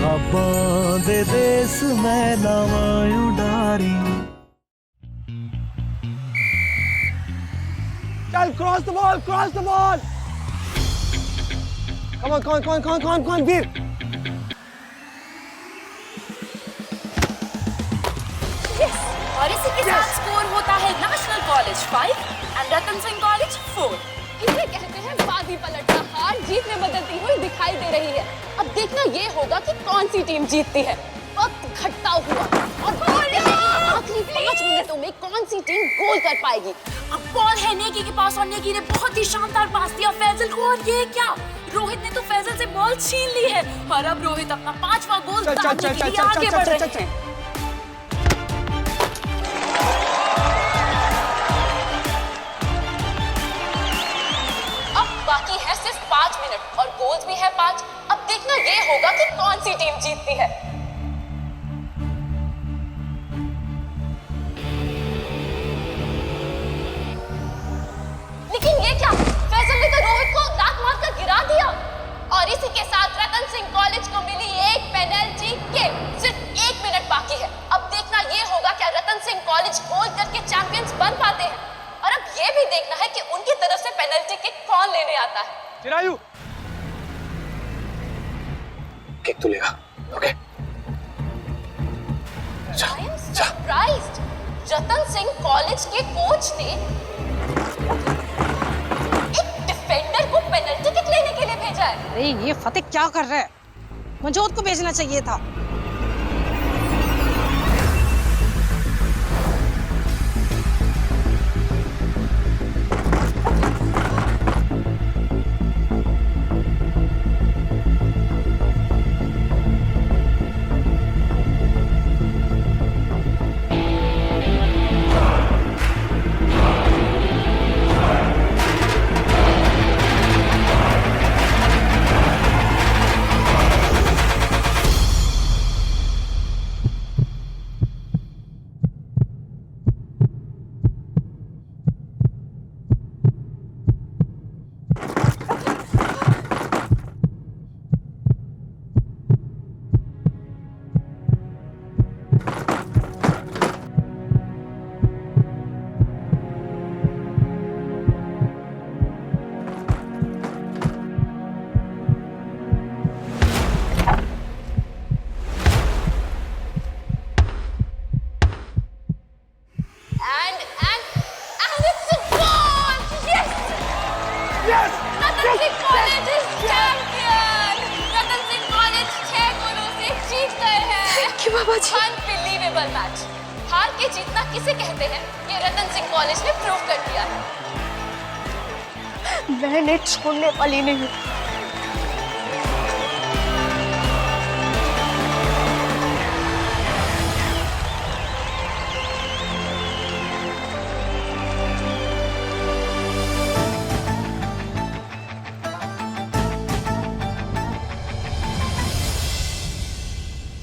खाबां दे देस मैं लावां उडारी। चल cross the ball, cross the ball. Come on Veer. Yes, और इसी के साथ स्कोर होता है national college 5 and Ratan Singh college 4। इसे कहते हैं बाजी पलटना, हार जीत में बदलती हुई दिखाई दे रही है। अब देखना ये होगा कि कौन सी टीम जीतती है। वक्त घटता हुआ और आखिरी 5 मिनटों में कौन सी टीम गोल कर पाएगी। अब बॉल है नेकी के पास और नेकी ने बहुत ही शानदार पास दिया फैजल को, और ये क्या, रोहित ने तो फैजल से बॉल छीन ली है और अब रोहित अपना 5वां गोल दागने के लिए आगे बढ़ रहे हैं। अब बाकी है सिर्फ 5 मिनट और गोल्स भी है 5। अब देखना ये होगा कि कौन सी टीम जीतती है। लेकिन ये क्या, फैजल ने तो रोहित को लात मारकर गिरा दिया। और इसी के साथ रतन सिंह कॉलेज को मिली एक पेनल्टी किक। सिर्फ 1 मिनट बाकी है। अब देखना ये होगा क्या रतन सिंह कॉलेज गोल करके चैंपियंस बन पाते हैं। और अब ये भी देखना है कि उनकी तरफ से पेनल्टी किक कौन लेने आता है। चिरायु किक तू लेगा, okay? I am surprised. Ratan Singh college के कोच ने एक डिफेंडर को पेनल्टी किक लेने के लिए भेजा है। अरे ये फतेह क्या कर रहा है? मंजोत को भेजना चाहिए था। Unbelievable match. हार के जीतना किसे कहते हैं ये रतन सिंह कॉलेज ने प्रूव कर दिया है। मैंने छोड़ने वाली नहीं।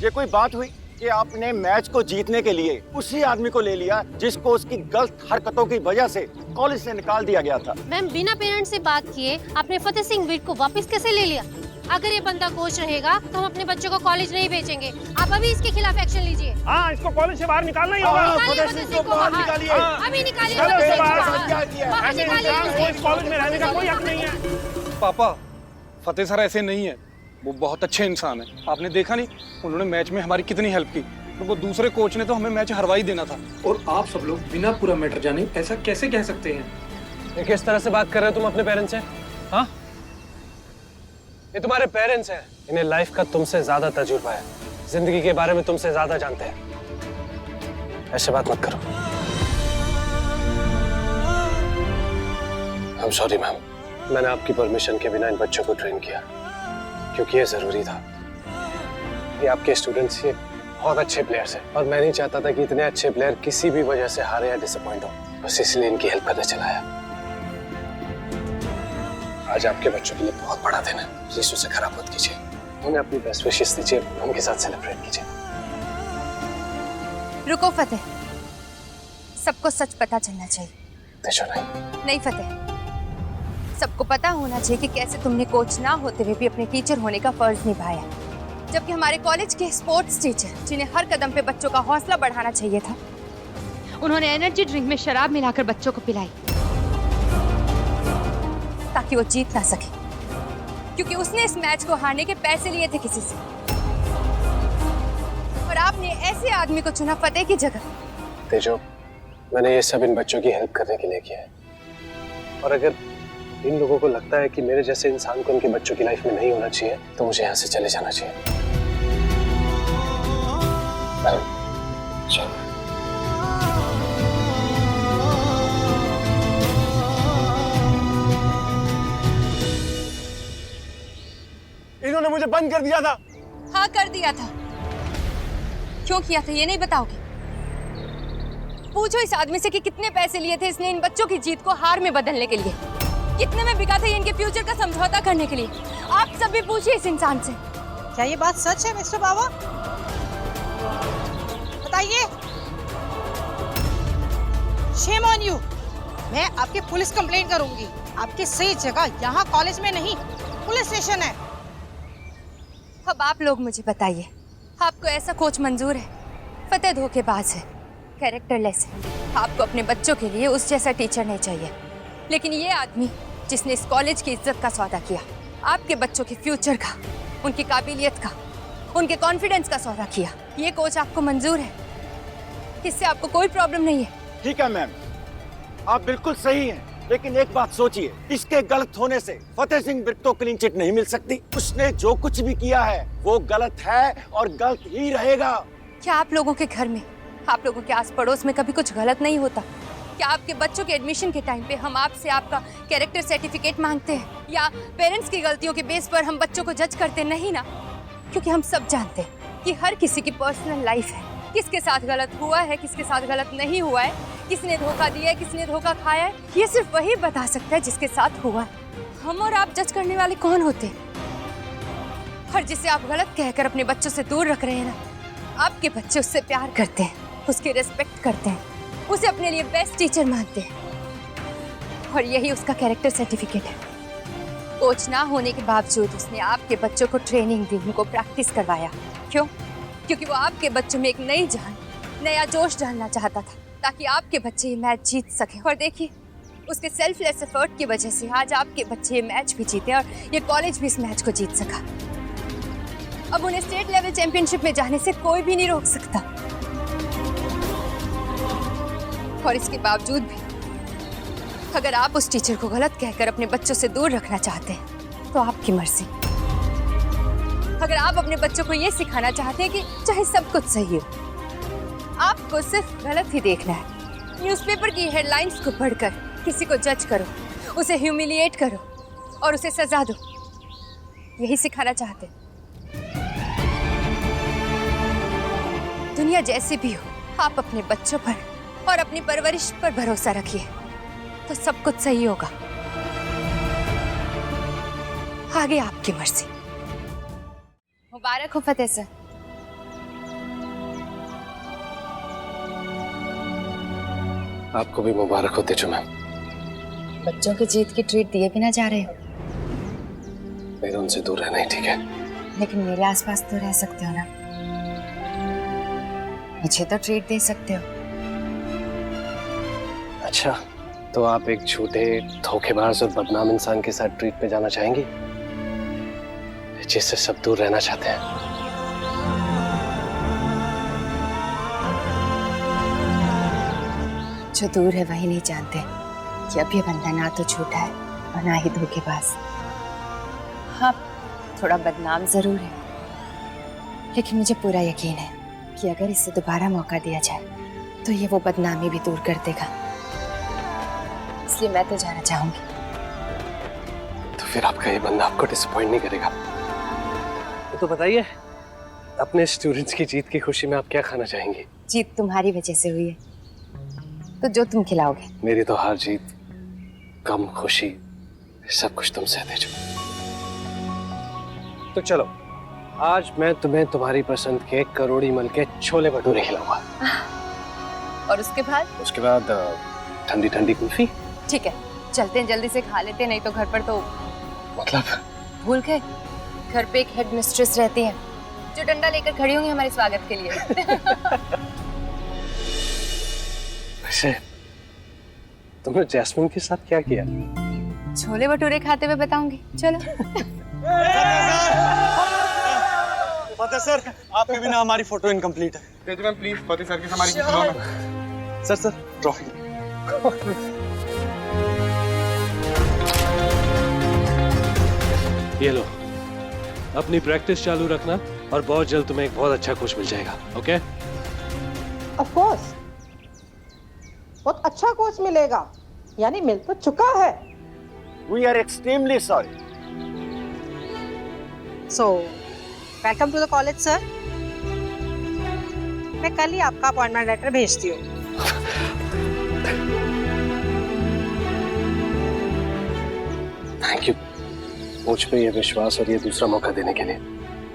ये कोई बात हुई कि आपने मैच को जीतने के लिए उसी आदमी को ले लिया जिसको उसकी गलत हरकतों की वजह से कॉलेज से निकाल दिया गया था। मैम बिना पेरेंट्स से बात किए आपने फतेह सिंह वीर को वापस कैसे ले लिया? अगर ये बंदा कोच रहेगा तो हम अपने बच्चों को कॉलेज नहीं भेजेंगे। आप अभी इसके खिलाफ एक्शन लीजिए। हाँ, इसको कॉलेज से बाहर निकालना ही होगा। फतेह सिंह को बाहर निकालिए। अभी निकालिए। कॉलेज में रहने का कोई हक नहीं है। पापा, फतेह सर ऐसे नहीं है, वो बहुत अच्छे इंसान है। आपने देखा नहीं उन्होंने मैच में हमारी कितनी हेल्प की। तो वो दूसरे कोच ने तो हमें मैच हरवा ही देना था। और आप सब लोग बिना पूरा मैटर जाने ऐसा कैसे कह सकते हैं? ये किस तरह से बात कर रहे हो तुम अपने पेरेंट्स से? हाँ, ये तुम्हारे पेरेंट्स हैं। इन्हें लाइफ का तुमसे ज्यादा तजुर्बा है, जिंदगी के बारे में तुमसे ज्यादा जानते हैं। ऐसे बात मत करो। I'm sorry मैम, मैंने आपकी परमिशन के बिना इन बच्चों को ट्रेन किया क्योंकि ये जरूरी था। ये आपके स्टूडेंट्स ये बहुत अच्छे प्लेयर्स हैं और मैं नहीं चाहता था कि इतने अच्छे प्लेयर किसी भी वजह से हारे या डिसअपॉइंट हो। बस इसलिए इनकी हेल्प करने चला आया। आज आपके बच्चों के लिए बहुत बड़ा दिन है, प्लीज उसे खराब मत कीजिए। उन्हें अपनी बेस्ट विशेस दीजिए, उनके साथ सेलिब्रेट कीजिए। रुको फतेह, सबको सच पता चलना चाहिए। नहीं फतेह, सबको पता होना चाहिए कि कैसे तुमने कोच ना होते हुए भी अपने टीचर होने का फर्ज निभाया। जबकि हमारे कॉलेज के स्पोर्ट्स टीचर, जिन्हें हर कदम पे बच्चों का हौसला बढ़ाना चाहिए था, उन्होंने एनर्जी ड्रिंक में शराब मिलाकर बच्चों को पिलाई ताकि वो जीत ना सके, क्योंकि उसने इस मैच को हारने के पैसे लिए थे किसी से। और आपने ऐसे आदमी को चुना फतेह की जगह। तेजो, मैंने ये सब इन बच्चों की हेल्प करने के लिए किया है, और अगर इन लोगों को लगता है कि मेरे जैसे इंसान को इनके बच्चों की लाइफ में नहीं होना चाहिए, तो मुझे यहाँ से चले जाना चाहिए। चलो। इन्होंने मुझे बंद कर दिया था। हाँ, कर दिया था। क्यों किया था ये नहीं बताओगे? पूछो इस आदमी से कि कितने पैसे लिए थे इसने इन बच्चों की जीत को हार में बदलने के लिए, कितने में बिका था ये इनके फ्यूचर का समझौता करने के लिए। आप सब भी पूछिए इस इंसान से। क्या ये बात सच है मिस्टर बाबा? बताइए। Shame on you. मैं आपकी पुलिस कंप्लेंट करूंगी। आपकी सही जगह यहाँ कॉलेज में नहीं, पुलिस स्टेशन है। अब आप लोग मुझे बताइए, आपको ऐसा कोच मंजूर है? फतेह धोखेबाज है, कैरेक्टरलेस है। आपको अपने बच्चों के लिए उस जैसा टीचर नहीं चाहिए। लेकिन ये आदमी जिसने इस कॉलेज की इज्जत का सौदा किया, आपके बच्चों के फ्यूचर का, उनकी काबिलियत का, उनके कॉन्फिडेंस का सौदा किया, ये कोच आपको मंजूर है? इससे आपको कोई प्रॉब्लम नहीं है? ठीक है मैम, आप बिल्कुल सही हैं, लेकिन एक बात सोचिए, इसके गलत होने से फतेह सिंह विर्क को क्लीन चिट नहीं मिल सकती। उसने जो कुछ भी किया है वो गलत है और गलत ही रहेगा। क्या आप लोगों के घर में, आप लोगों के आस पड़ोस में कभी कुछ गलत नहीं होता? क्या आपके बच्चों के एडमिशन के टाइम पे हम आपसे आपका कैरेक्टर सर्टिफिकेट मांगते हैं, या पेरेंट्स की गलतियों के बेस पर हम बच्चों को जज करते नहीं ना? क्योंकि हम सब जानते हैं कि हर किसी की पर्सनल लाइफ है, किसके साथ गलत हुआ है, किसके साथ गलत नहीं हुआ है, किसने धोखा दिया है, किसने धोखा खाया है, ये सिर्फ वही बता सकता है जिसके साथ हुआ है। हम और आप जज करने वाले कौन होते हैं? हर जिसे आप गलत कहकर अपने बच्चों से दूर रख रहे हैं ना, आपके बच्चे उससे प्यार करते हैं, उसकी रिस्पेक्ट करते हैं, उसे अपने लिए बेस्ट टीचर मानते हैं, और यही उसका कैरेक्टर सर्टिफिकेट है। कोच ना होने के बावजूद उसने आपके बच्चों को ट्रेनिंग दी, उनको प्रैक्टिस करवाया। क्यों? क्योंकि वो आपके बच्चों में एक नई जान, नया जोश डालना चाहता था, ताकि आपके बच्चे ये मैच जीत सके। और देखिए, उसके सेल्फलेस एफर्ट की वजह से आज आपके बच्चे ये मैच भी जीते और ये कॉलेज भी इस मैच को जीत सका। अब उन्हें स्टेट लेवल चैंपियनशिप में जाने से कोई भी नहीं रोक सकता। और इसके बावजूद भी अगर आप उस टीचर को गलत कहकर अपने बच्चों से दूर रखना चाहते हैं तो आपकी मर्जी। अगर आप अपने बच्चों को ये सिखाना चाहते हैं कि चाहे सब कुछ सही हो, आपको सिर्फ गलत ही देखना है, न्यूज़पेपर की हेडलाइंस को पढ़कर किसी को जज करो, उसे ह्यूमिलिएट करो और उसे सजा दो, यही सिखाना चाहते हैं? दुनिया जैसी भी हो, आप अपने बच्चों पर और अपनी परवरिश पर भरोसा रखिए, तो सब कुछ सही होगा। आगे आपकी मर्जी। मुबारक हो फतेह सर। आपको भी मुबारक हो तेजो मैम। बच्चों की जीत की ट्रीट दिए बिना जा रहे हो? मेरे उनसे दूर रहना ही ठीक है। लेकिन मेरे आसपास तो रह सकते हो ना, मुझे तो ट्रीट दे सकते हो। अच्छा, तो आप एक झूठे, धोखेबाज और बदनाम इंसान के साथ ट्रीट पे जाना चाहेंगी, जिससे सब दूर रहना चाहते हैं? जो दूर है वही नहीं जानते कि अब ये बंदा ना तो झूठा है और ना ही धोखेबाज। हाँ, थोड़ा बदनाम जरूर है, लेकिन मुझे पूरा यकीन है कि अगर इसे दोबारा मौका दिया जाए तो ये वो बदनामी भी दूर कर देगा। इसलिए मैं तो जाना चाहूंगी। तो फिर आपका ये बंदा आपको डिसअपॉइंट नहीं करेगा? तो बताइए, अपने स्टूडेंट्स की जीत की खुशी में आप क्या खाना चाहेंगी? जीत तुम्हारी वजह से हुई है, तो जो तुम खिलाओगे। मेरी तो हार जीत, गम, खुशी, सब कुछ तुमसे है तेजो। तो चलो, आज मैं तुम्हें तुम्हारी पसंद के करोड़ी मल के छोले भटूरे खिलाऊंगा। और उसके बाद? उसके बाद ठंडी ठंडी कुल्फी। ठीक है, चलते हैं, जल्दी से खा लेते हैं, नहीं तो घर पर तो। मतलब? भूल गए, घर पे एक हेड मिस्ट्रेस रहती है, जो डंडा लेकर खड़ी होंगी हमारे स्वागत के लिए। वैसे तुमने जैस्मिन के साथ क्या किया? छोले भटूरे खाते हुए बताऊंगी, चलो। फतेह सर, आपके बिना हमारी फोटो इनकम्प्लीट है। तेज मैम प्लीज फतेह सर की हमारी खिलौना। Sir trophy. ये लो, अपनी प्रैक्टिस चालू रखना और बहुत जल्द तुम्हें एक बहुत अच्छा कोच मिल जाएगा। ओके? ऑफ कोर्स, बहुत अच्छा कोच मिलेगा, यानी मिल तो चुका है। We are extremely sorry. So, welcome to the college, sir. मैं कल ही आपका अपॉइंटमेंट लेटर भेजती हूँ। थैंक यू मुझ पे ये विश्वास और ये दूसरा मौका देने के लिए।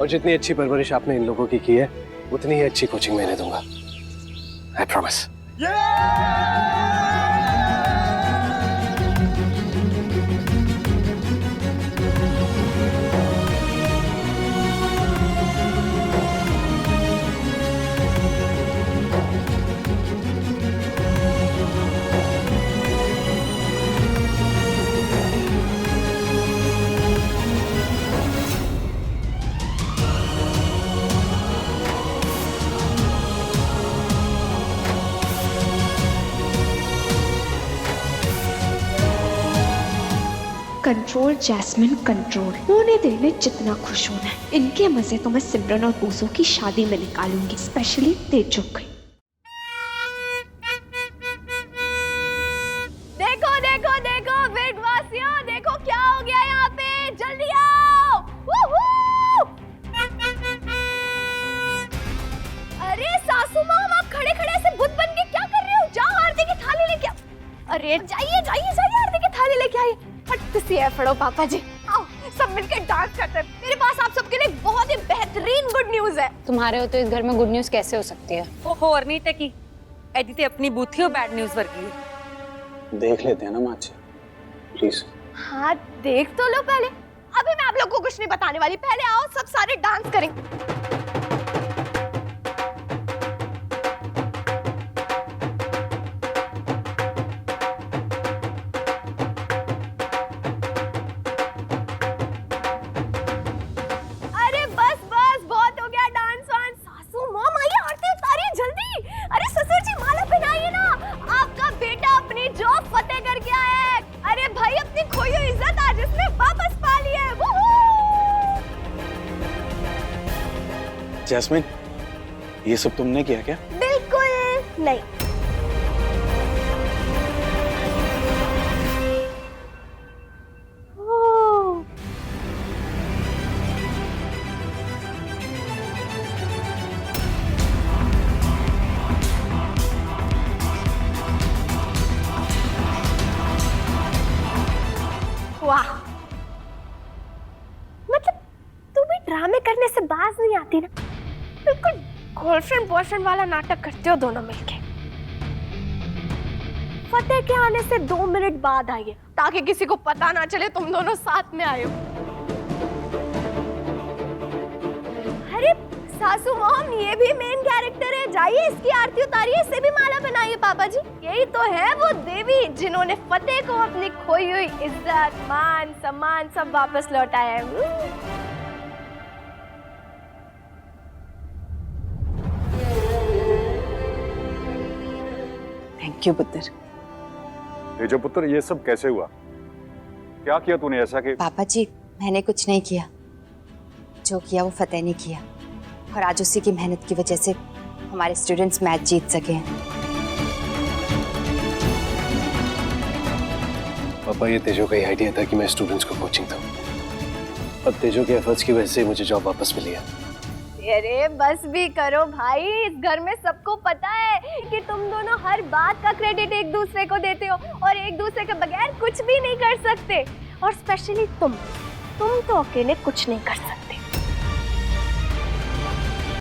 और जितनी अच्छी परवरिश आपने इन लोगों की है, उतनी ही अच्छी कोचिंग मैं इन्हें दूंगा। I promise. Control Jasmine control, होने देने जितना खुश होना है। इनके मजे तो मैं सिमरन और पूजो की शादी में निकालूंगी, स्पेशली तेजो की। देखो देखो देखो विर्कवासियों, देखो क्या हो गया यहाँ पे, जल्दी आओ। अरे सासू माँ, आप खड़े खड़े से बुत बन के क्या कर रहे हो? जाओ आरती की थाली लेके आओ। अरे जाइए जाइए जाइए, आरती की थाली लेके आइए। फड़ो पापा जी, आओ सब मिलकर डांस करते हैं। मेरे पास आप सबके लिए बहुत ही बेहतरीन गुड न्यूज है। तुम्हारे हो तो इस घर में गुड न्यूज कैसे हो सकती है? ओहो अरनीता की एदी ते अपनी बूथी बैड न्यूज वर्गी। देख लेते हैं ना माँ जी, प्लीज। हाँ देख तो लो पहले। अभी मैं आप लोग को कुछ नहीं बताने वाली, पहले आओ सब सारे डांस करेंगे। जैस्मिन, ये सब तुमने किया क्या? बिल्कुल नहीं। वाह, मतलब तू भी ड्रामे करने से बाज नहीं आती ना। बिल्कुल गर्लफ्रेंड बॉयफ्रेंड वाला नाटक करते हो दोनों मिलके। फतेह के आने से 2 मिनट बाद आइए ताकि किसी को पता ना चले तुम दोनों साथ में आए हो। अरे सासू मॉम, ये भी मेन कैरेक्टर है, जाइए इसकी आरती उतारिए, इसे भी माला बनाइए पापा जी। यही तो है वो देवी जिन्होंने फतेह को अपनी खोई हुई इज्जत, मान सम्मान सब वापस लौटाया है। थैंक यू पुत्र। तेजो पुत्र, ये सब कैसे हुआ? क्या किया तूने ऐसा कि? पापा जी, मैंने कुछ नहीं किया, जो किया वो फतेह ने किया, और आज उसी की मेहनत की वजह से हमारे स्टूडेंट्स मैच जीत सके हैं। पापा, ये तेजो का ही आइडिया था कि मैं स्टूडेंट्स को कोचिंग दूं, और तेजो के एफर्ट्स की वजह से मुझे जॉब वापस मिली है। अरे बस भी करो भाई, इस घर में सबको पता है कि तुम दोनों हर बात का क्रेडिट एक दूसरे को देते हो और एक दूसरे के बगैर कुछ भी नहीं कर सकते। और स्पेशली तुम तो अकेले कुछ नहीं कर सकते।